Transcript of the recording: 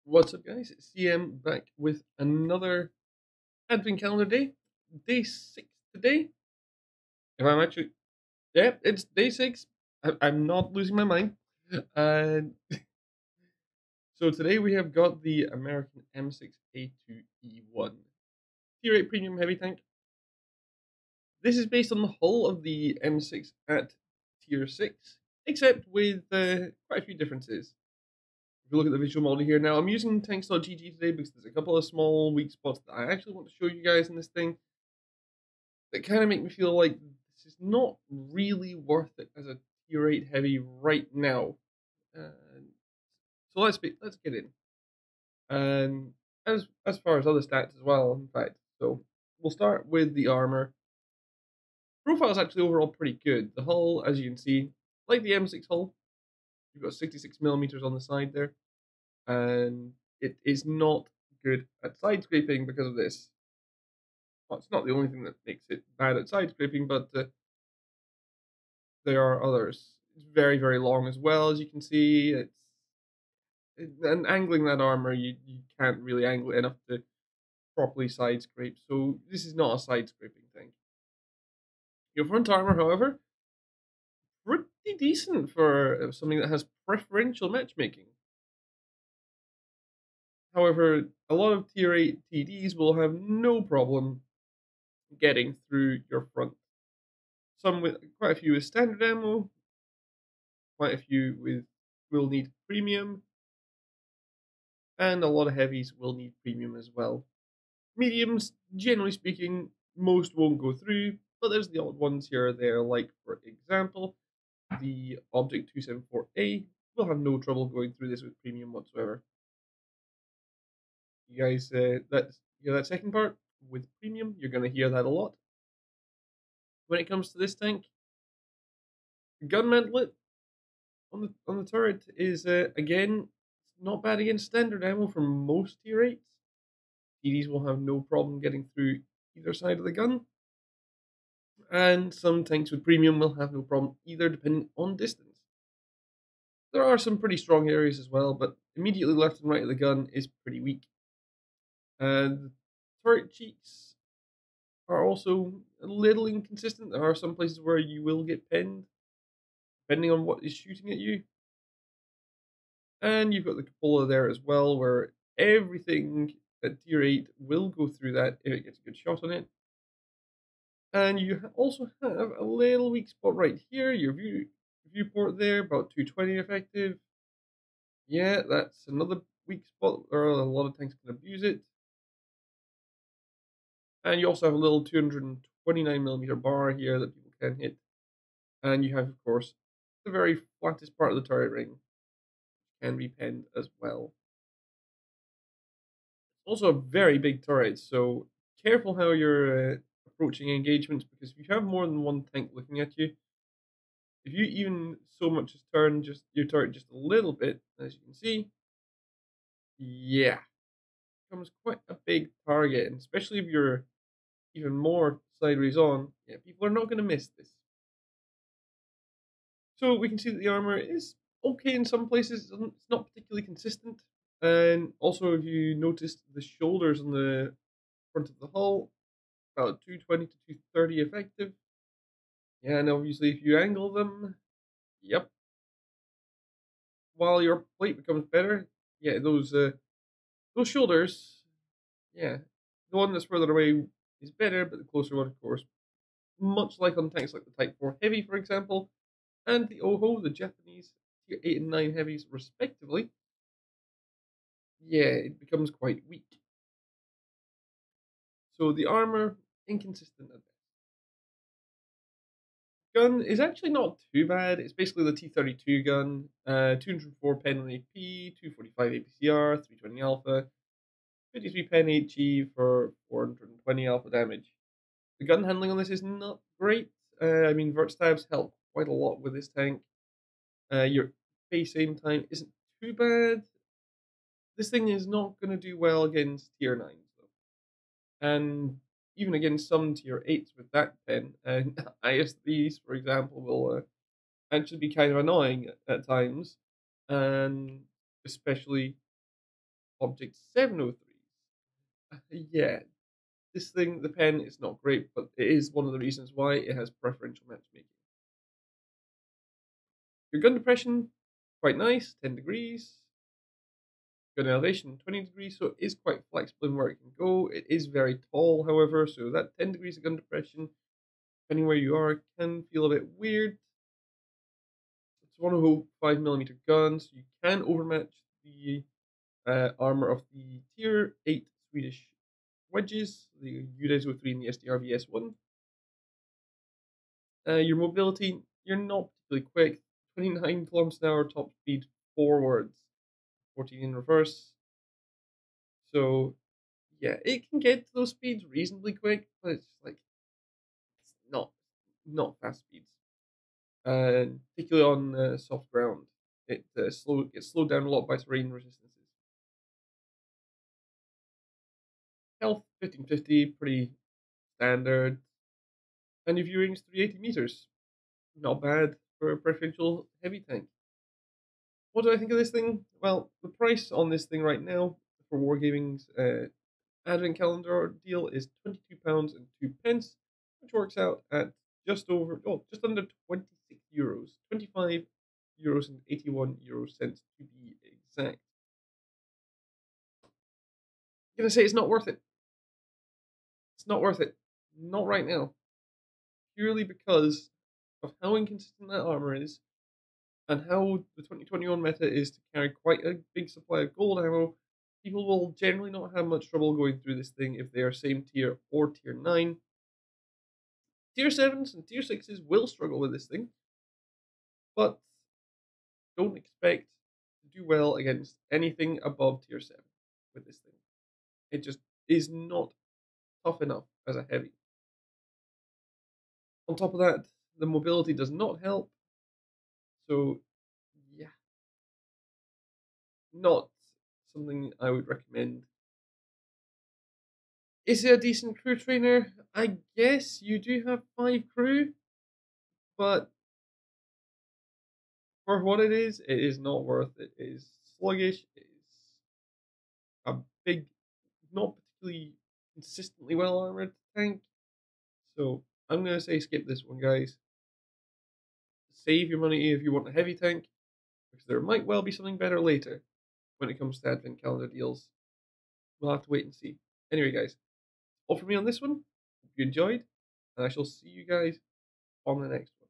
What's up, guys? It's CM back with another Advent Calendar day. Day 6 today. If I'm actually. Yeah, it's day 6. I'm not losing my mind. And so today we have got the American M6A2E1 Tier 8 Premium Heavy Tank. This is based on the hull of the M6 at Tier 6, except with quite a few differences. If you look at the visual model here now, I'm using tanks.gg today because there's a couple of small weak spots that I actually want to show you guys in this thing that kind of make me feel like this is not really worth it as a tier 8 heavy right now. Uh, so let's get in. And as far as other stats as well, in fact. So we'll start with the armor. Profile is actually overall pretty good. The hull, as you can see, like the M6 hull, you've got 66 millimeters on the side there, and it is not good at side scraping because of this. Well, it's not the only thing that makes it bad at side scraping, but there are others. It's very, very long as well, as you can see. And angling that armor, you can't really angle it enough to properly side scrape. So this is not a side scraping thing. Your front armor, however, pretty decent for something that has preferential matchmaking. However, a lot of tier 8 TDs will have no problem getting through your front. Some with quite a few with standard ammo, quite a few with will need premium, and a lot of heavies will need premium as well. Mediums, generally speaking, most won't go through, but there's the odd ones here or there, like, for example, the Object 274A will have no trouble going through this with premium whatsoever. You guys, hear that second part? With premium, you're going to hear that a lot. When it comes to this tank, gun mantlet on the turret is, again, not bad against standard ammo for most tier 8s. TDs will have no problem getting through either side of the gun. And some tanks with premium will have no problem either, depending on distance. There are some pretty strong areas as well, but immediately left and right of the gun is pretty weak. And turret cheeks are also a little inconsistent. There are some places where you will get pinned, depending on what is shooting at you. And you've got the cupola there as well, where everything at tier 8 will go through that if it gets a good shot on it. And you also have a little weak spot right here, your viewport there, about 220 effective. Yeah, that's another weak spot where a lot of tanks can abuse it. And you also have a little 229mm bar here that people can hit. And you have, of course, the very flattest part of the turret ring, which can be penned as well. It's also a very big turret, so careful how you're approaching engagements, because if you have more than one tank looking at you, if you even so much as turn just your turret just a little bit, as you can see, yeah, becomes quite a big target, and especially if you're even more sideways on, yeah, people are not going to miss this. So we can see that the armor is okay in some places. It's not particularly consistent. And also, if you noticed the shoulders on the front of the hull, about 220 to 230 effective. Yeah, and obviously, if you angle them, yep, while your plate becomes better, yeah, those shoulders, yeah, the one that's further away is better, but the closer one, of course, much like on tanks like the Type 4 Heavy, for example, and the Oho, the Japanese tier 8 and 9 heavies, respectively, yeah, it becomes quite weak. So the armor, inconsistent at best. Gun is actually not too bad. It's basically the T32 gun, 204 pen on AP, 245 APCR, 320 alpha, 53 pen HE for 420 alpha damage. The gun handling on this is not great. I mean, vert stabs help quite a lot with this tank. Your face aim time isn't too bad. This thing is not going to do well against tier 9s, though. And even against some tier 8s with that pen, and ISDs, for example, will actually be kind of annoying at times, and especially Object 703. Yeah, this thing, the pen, is not great, but it is one of the reasons why it has preferential matchmaking. Your gun depression, quite nice, 10 degrees. Gun elevation, 20 degrees, so it is quite flexible in where it can go. It is very tall, however, so that 10 degrees of gun depression, depending where you are, can feel a bit weird. It's one of the 5mm guns. You can overmatch the armor of the Tier 8 Swedish wedges, the Udezo 3 and the SDR VS1. Your mobility, you're not particularly quick. 29 kilometers an hour top speed forwards, 14 in reverse. So, yeah, it can get to those speeds reasonably quick, but it's like it's not fast speeds. Particularly on soft ground, it gets slowed down a lot by terrain resistances. Health 1550, pretty standard. And your viewing's 380 meters, not bad for a preferential heavy tank. What do I think of this thing? Well, the price on this thing right now for Wargaming's Advent Calendar deal is £22.02, which works out at just under €26, €25 and 81 euro cents to be exact. I'm gonna say it's not worth it. It's not worth it. Not right now. Purely because of how inconsistent that armor is, and how the 2021 meta is to carry quite a big supply of gold ammo. People will generally not have much trouble going through this thing if they are same tier or tier 9. Tier 7s and tier 6s will struggle with this thing, but don't expect to do well against anything above tier 7 with this thing. It just is not tough enough as a heavy. On top of that, the mobility does not help, so yeah, not something I would recommend. Is it a decent crew trainer? I guess you do have 5 crew, but for what it is not worth it. It is sluggish, it is a big, not particularly consistently well armored tank. So I'm going to say skip this one, guys. Save your money if you want a heavy tank, because there might well be something better later when it comes to Advent Calendar deals. We'll have to wait and see. Anyway, guys, all from me on this one. Hope you enjoyed, and I shall see you guys on the next one.